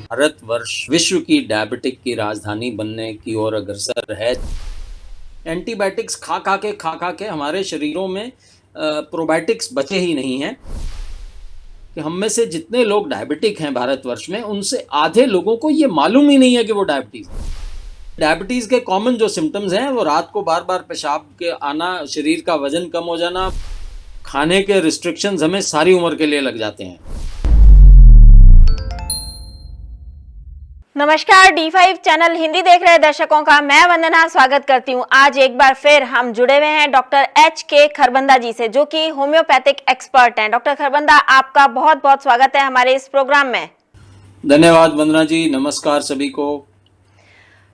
भारतवर्ष विश्व की डायबिटिक की राजधानी बनने की ओर अग्रसर है। एंटीबायोटिक्स खा के हमारे शरीरों में प्रोबायोटिक्स बचे ही नहीं हैं कि हम में से जितने लोग डायबिटिक हैं भारतवर्ष में, उनसे आधे लोगों को ये मालूम ही नहीं है कि वो डायबिटीज़ के कॉमन जो सिम्टम्स हैं वो रात को बार-बार पेशाब के आना, शरीर का वज़न कम हो जाना, खाने के रिस्ट्रिक्शंस हमें सारी उम्र के लिए लग जाते हैं। नमस्कार, D5 चैनल हिंदी देख रहे दर्शकों का मैं वंदना स्वागत करती हूं। आज एक बार फिर हम जुड़े हुए हैं डॉक्टर H.K. खरबंदा जी से, जो कि होम्योपैथिक एक्सपर्ट हैं। डॉक्टर खरबंदा, आपका बहुत बहुत स्वागत है हमारे इस प्रोग्राम में। धन्यवाद वंदना जी, नमस्कार सभी को।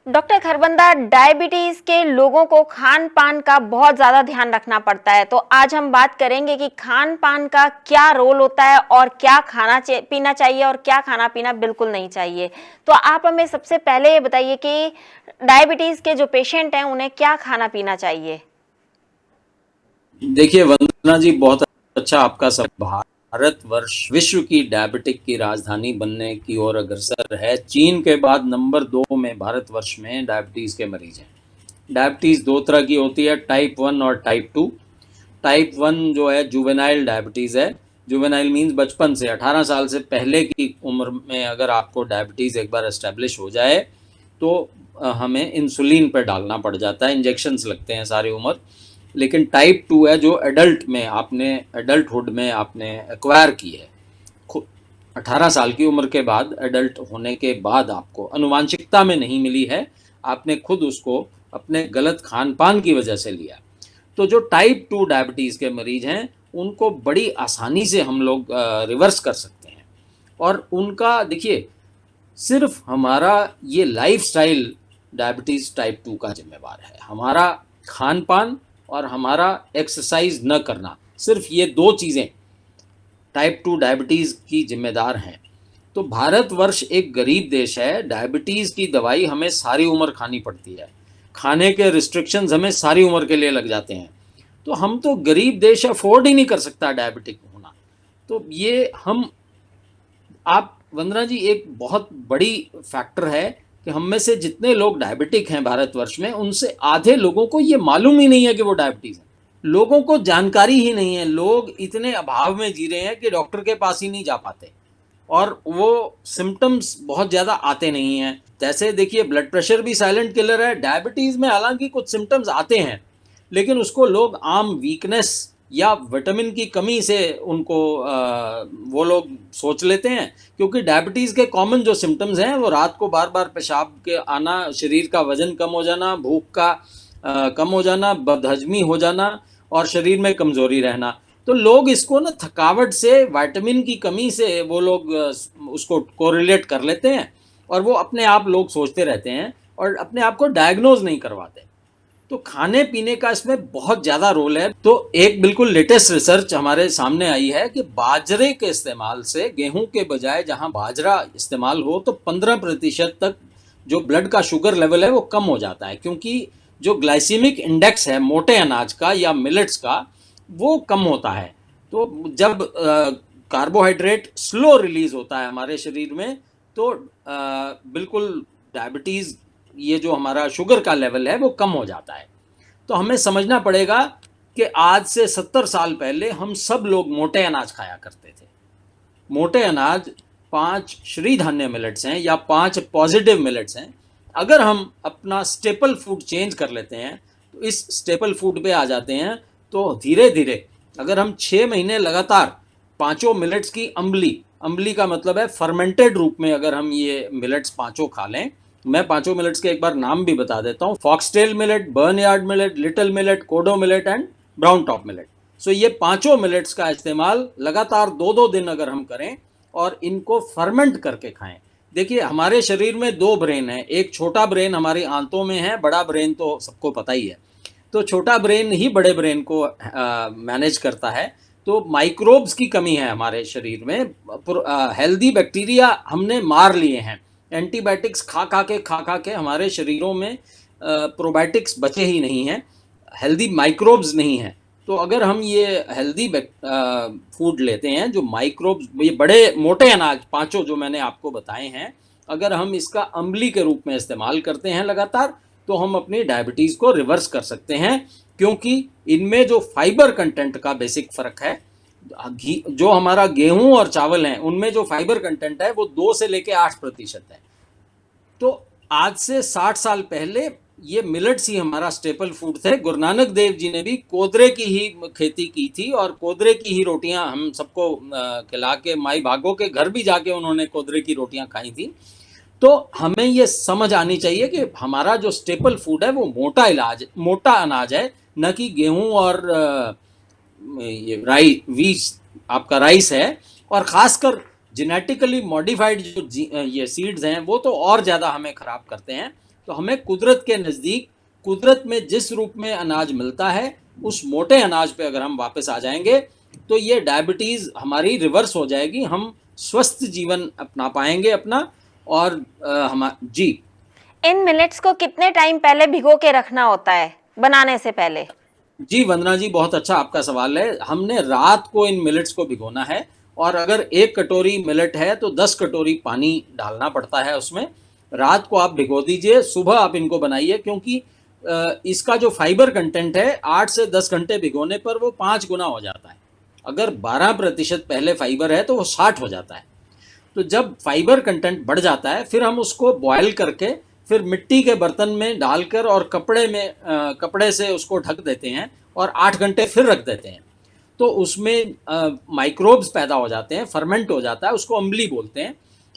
डॉक्टर खरबंदा, डायबिटीज के लोगों को खान पान का बहुत ज्यादा ध्यान रखना पड़ता है, तो आज हम बात करेंगे कि खान पान का क्या रोल होता है और क्या खाना पीना चाहिए और क्या खाना पीना बिल्कुल नहीं चाहिए। तो आप हमें सबसे पहले ये बताइए कि डायबिटीज के जो पेशेंट हैं उन्हें क्या खाना पीना चाहिए। देखिए वंदना जी, बहुत अच्छा आपका सब। भारतवर्ष विश्व की डायबिटिक की राजधानी बनने की ओर अग्रसर है। चीन के बाद नंबर 2 में भारतवर्ष में डायबिटीज़ के मरीज हैं। डायबिटीज़ दो तरह की होती है, टाइप 1 और टाइप 2। टाइप 1 जो है जुवेनाइल डायबिटीज़ है। जुवेनाइल मीन्स बचपन से, 18 साल से पहले की उम्र में अगर आपको डायबिटीज़ एक बार एस्टेब्लिश हो जाए तो हमें इंसुलिन पर डालना पड़ जाता है, इंजेक्शन्स लगते हैं सारी उम्र। लेकिन टाइप 2 है जो एडल्टहुड में आपने एक्वायर की है, 18 साल की उम्र के बाद, एडल्ट होने के बाद आपको अनुवांशिकता में नहीं मिली है, आपने खुद उसको अपने गलत खान पान की वजह से लिया। तो जो टाइप 2 डायबिटीज़ के मरीज हैं उनको बड़ी आसानी से हम लोग रिवर्स कर सकते हैं। और उनका देखिए, सिर्फ हमारा ये लाइफस्टाइल डायबिटीज़ टाइप 2 का जिम्मेवार है। हमारा खान पान और हमारा एक्सरसाइज न करना, सिर्फ ये 2 चीज़ें टाइप 2 डायबिटीज़ की जिम्मेदार हैं। तो भारतवर्ष एक गरीब देश है, डायबिटीज़ की दवाई हमें सारी उम्र खानी पड़ती है, खाने के रिस्ट्रिक्शंस हमें सारी उम्र के लिए लग जाते हैं। तो हम तो गरीब देश, अफोर्ड ही नहीं कर सकता डायबिटिक होना। तो ये आप वंदना जी, एक बहुत बड़ी फैक्टर है कि हम में से जितने लोग डायबिटिक हैं भारतवर्ष में, उनसे आधे लोगों को ये मालूम ही नहीं है कि वो डायबिटीज़ है। लोगों को जानकारी ही नहीं है। लोग इतने अभाव में जी रहे हैं कि डॉक्टर के पास ही नहीं जा पाते और वो सिम्टम्स बहुत ज़्यादा आते नहीं हैं। जैसे देखिए, ब्लड प्रेशर भी साइलेंट किलर है। डायबिटीज़ में हालांकि कुछ सिम्टम्स आते हैं, लेकिन उसको लोग आम वीकनेस या विटामिन की कमी से उनको वो लोग सोच लेते हैं, क्योंकि डायबिटीज़ के कॉमन जो सिम्टम्स हैं वो रात को बार बार पेशाब के आना, शरीर का वज़न कम हो जाना, भूख का कम हो जाना, बदहजमी हो जाना और शरीर में कमज़ोरी रहना। तो लोग इसको ना थकावट से, विटामिन की कमी से वो लोग उसको कोरिलेट कर लेते हैं और वो अपने आप लोग सोचते रहते हैं और अपने आप को डायग्नोज नहीं करवाते। तो खाने पीने का इसमें बहुत ज़्यादा रोल है। तो एक बिल्कुल लेटेस्ट रिसर्च हमारे सामने आई है कि बाजरे के इस्तेमाल से, गेहूं के बजाय जहां बाजरा इस्तेमाल हो, तो 15% तक जो ब्लड का शुगर लेवल है वो कम हो जाता है, क्योंकि जो ग्लाइसीमिक इंडेक्स है मोटे अनाज का या मिलेट्स का, वो कम होता है। तो जब कार्बोहाइड्रेट स्लो रिलीज होता है हमारे शरीर में, तो बिल्कुल डायबिटीज़, ये जो हमारा शुगर का लेवल है वो कम हो जाता है। तो हमें समझना पड़ेगा कि आज से 70 साल पहले हम सब लोग मोटे अनाज खाया करते थे। मोटे अनाज 5 श्री धान्य मिलेट्स हैं या 5 पॉजिटिव मिलेट्स हैं। अगर हम अपना स्टेपल फूड चेंज कर लेते हैं, तो इस स्टेपल फूड पे आ जाते हैं, तो धीरे धीरे अगर हम 6 महीने लगातार पाँचों मिलेट्स की अम्बली का मतलब है फर्मेंटेड रूप में, अगर हम ये मिलेट्स पाँचों खा लें, मैं पाँचों मिलेट्स के एक बार नाम भी बता देता हूँ: foxtail millet, barnyard millet, little millet, kodo millet and brown top millet. So ये पाँचों मिलेट्स का इस्तेमाल लगातार 2-2 दिन अगर हम करें और इनको फर्मेंट करके खाएं। देखिए, हमारे शरीर में 2 ब्रेन हैं। एक छोटा ब्रेन हमारी आंतों में है, बड़ा ब्रेन तो सबको पता ही है। तो छोटा ब्रेन ही बड़े ब्रेन को मैनेज करता है। तो माइक्रोब्स की कमी है हमारे शरीर में। हेल्दी बैक्टीरिया हमने मार लिए हैं। एंटीबायोटिक्स खा के हमारे शरीरों में प्रोबायोटिक्स बचे ही नहीं हैं, हेल्दी माइक्रोब्स नहीं हैं। तो अगर हम ये हेल्दी फूड लेते हैं, जो माइक्रोब्स, ये बड़े मोटे अनाज पांचों जो मैंने आपको बताए हैं, अगर हम इसका अम्ली के रूप में इस्तेमाल करते हैं लगातार, तो हम अपनी डायबिटीज़ को रिवर्स कर सकते हैं, क्योंकि इनमें जो फाइबर कंटेंट का बेसिक फ़र्क है, जो हमारा गेहूं और चावल हैं उनमें जो फाइबर कंटेंट है वो 2 से लेके 8% है। तो आज से 60 साल पहले ये मिलेट्स ही हमारा स्टेपल फूड थे। गुरु नानक देव जी ने भी कोदरे की ही खेती की थी और कोदरे की ही रोटियां हम सबको खिला के, माई भागों के घर भी जाके उन्होंने कोदरे की रोटियां खाई थी। तो हमें ये समझ आनी चाहिए कि हमारा जो स्टेपल फूड है वो मोटा अनाज है, न कि गेहूं और ये आपका राइस है। और खासकर जेनेटिकली मॉडिफाइड जो ये सीड्स हैं वो तो और ज़्यादा हमें ख़राब करते हैं। तो हमें कुदरत के नज़दीक, कुदरत में जिस रूप में अनाज मिलता है उस मोटे अनाज पे अगर हम वापस आ जाएंगे तो ये डायबिटीज़ हमारी रिवर्स हो जाएगी, हम स्वस्थ जीवन अपना पाएंगे अपना। और हम जी इन मिलेट्स को कितने टाइम पहले भिगो के रखना होता है बनाने से पहले? जी वंदना जी, बहुत अच्छा आपका सवाल है। हमने रात को इन मिलेट्स को भिगोना है और अगर 1 कटोरी मिलेट है तो 10 कटोरी पानी डालना पड़ता है उसमें। रात को आप भिगो दीजिए, सुबह आप इनको बनाइए, क्योंकि इसका जो फाइबर कंटेंट है 8 से 10 घंटे भिगोने पर वो 5 गुना हो जाता है। अगर 12% पहले फाइबर है तो वो 60 हो जाता है। तो जब फाइबर कंटेंट बढ़ जाता है फिर हम उसको बॉयल करके फिर मिट्टी के बर्तन में डालकर और कपड़े से उसको ढक देते हैं और 8 घंटे फिर रख देते हैं। तो उसमें माइक्रोब्स पैदा हो जाते हैं, फर्मेंट हो जाता है, उसको अम्ली बोलते हैं।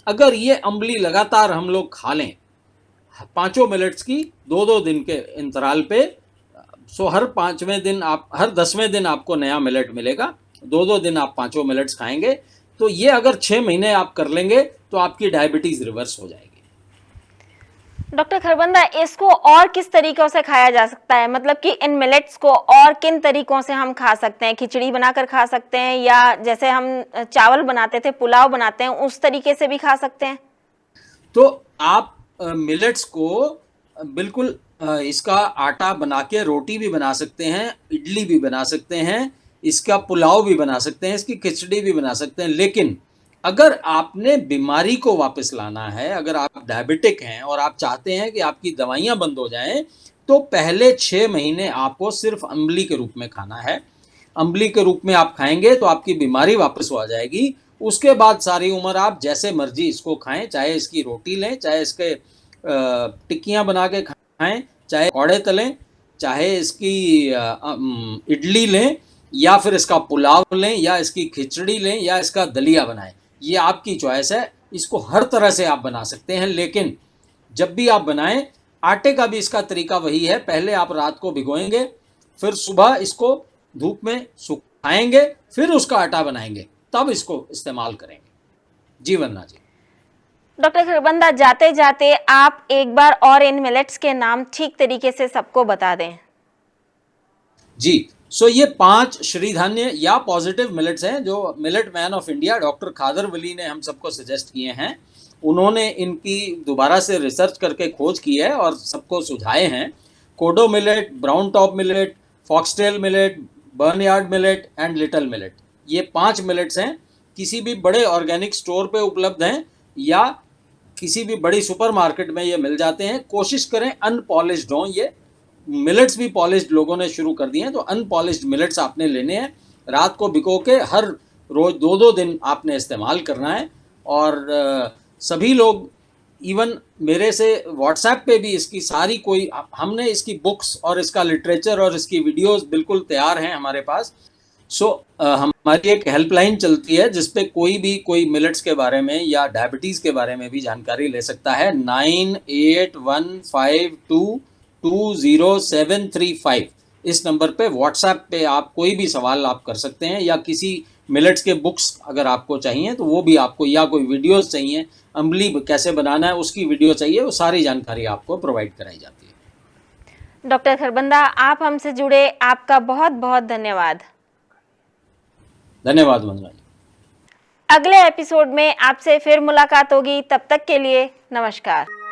अगर ये अम्ली लगातार हम लोग खा लें 5 मिनट्स की 2-2 दिन के इंतराल पे, सो हर 10वें दिन आपको नया मिलेट मिलेगा। 2-2 दिन आप 5 मिलेट्स खाएंगे तो ये अगर 6 महीने आप कर लेंगे तो आपकी डायबिटीज़ रिवर्स हो जाएगी। डॉक्टर खरबंदा, इसको और किस तरीकों से खाया जा सकता है? मतलब कि इन मिलेट्स को और किन तरीकों से हम खा सकते हैं? खिचड़ी बनाकर खा सकते हैं या जैसे हम चावल बनाते थे, पुलाव बनाते हैं, उस तरीके से भी खा सकते हैं? तो आप मिलेट्स को बिल्कुल इसका आटा बना के रोटी भी बना सकते हैं, इडली भी बना सकते हैं, इसका पुलाव भी बना सकते हैं, इसकी खिचड़ी भी बना सकते हैं। लेकिन अगर आपने बीमारी को वापस लाना है, अगर आप डायबिटिक हैं और आप चाहते हैं कि आपकी दवाइयाँ बंद हो जाएं, तो पहले 6 महीने आपको सिर्फ अम्ली के रूप में खाना है। अम्ली के रूप में आप खाएंगे तो आपकी बीमारी वापस हो जाएगी। उसके बाद सारी उम्र आप जैसे मर्जी इसको खाएं, चाहे इसकी रोटी लें, चाहे इसके टिक्कियाँ बना के खाएं, चाहे पकौड़े तलें, चाहे इसकी इडली लें, या फिर इसका पुलाव लें, या इसकी खिचड़ी लें, या इसका दलिया बनाएं। ये आपकी चॉइस है, इसको हर तरह से आप बना सकते हैं। लेकिन जब भी आप बनाएं, आटे का भी इसका तरीका वही है। पहले आप रात को भिगोएंगे, फिर सुबह इसको धूप में सुखाएंगे, फिर उसका आटा बनाएंगे, तब इसको इस्तेमाल करेंगे। जी वंदना जी। डॉक्टर खरबंदा, जाते जाते आप एक बार और इन मिलेट्स के नाम ठीक तरीके से सबको बता दें। जी, सो ये 5 श्रीधान्य या पॉजिटिव मिलेट्स हैं जो millet man of India doctor Khadar Vali ने हम सबको सजेस्ट किए हैं। उन्होंने इनकी दोबारा से रिसर्च करके खोज की है और सबको सुझाए हैं। Kodo millet, brown top millet, foxtail millet, barnyard millet and little millet, ये 5 मिलेट्स हैं। किसी भी बड़े ऑर्गेनिक स्टोर पे उपलब्ध हैं या किसी भी बड़ी सुपरमार्केट में ये मिल जाते हैं। कोशिश करें अनपॉलिश्ड हों। ये मिलेट्स भी पॉलिश्ड लोगों ने शुरू कर दिए हैं, तो अनपॉलिश्ड मिलेट्स आपने लेने हैं। रात को भिगो के हर रोज़ 2-2 दिन आपने इस्तेमाल करना है। और सभी लोग, इवन मेरे से व्हाट्सएप पे भी इसकी सारी हमने इसकी बुक्स और इसका लिटरेचर और इसकी वीडियोस बिल्कुल तैयार हैं हमारे पास। हमारी एक हेल्पलाइन चलती है जिस पे कोई मिलेट्स के बारे में या डायबिटीज़ के बारे में भी जानकारी ले सकता है। 9815220735 इस नंबर पे व्हाट्सएप पे आप कोई भी सवाल आप कर सकते हैं, या किसी मिलेट्स के बुक्स अगर आपको चाहिए तो वो भी आपको, या कोई वीडियोस चाहिए, अम्ली कैसे बनाना है उसकी वीडियो चाहिए, वो सारी जानकारी आपको प्रोवाइड कराई जाती है। डॉक्टर खरबंदा, आप हमसे जुड़े, आपका बहुत बहुत धन्यवाद। धन्यवाद वंदना जी। अगले एपिसोड में आपसे फिर मुलाकात होगी, तब तक के लिए नमस्कार।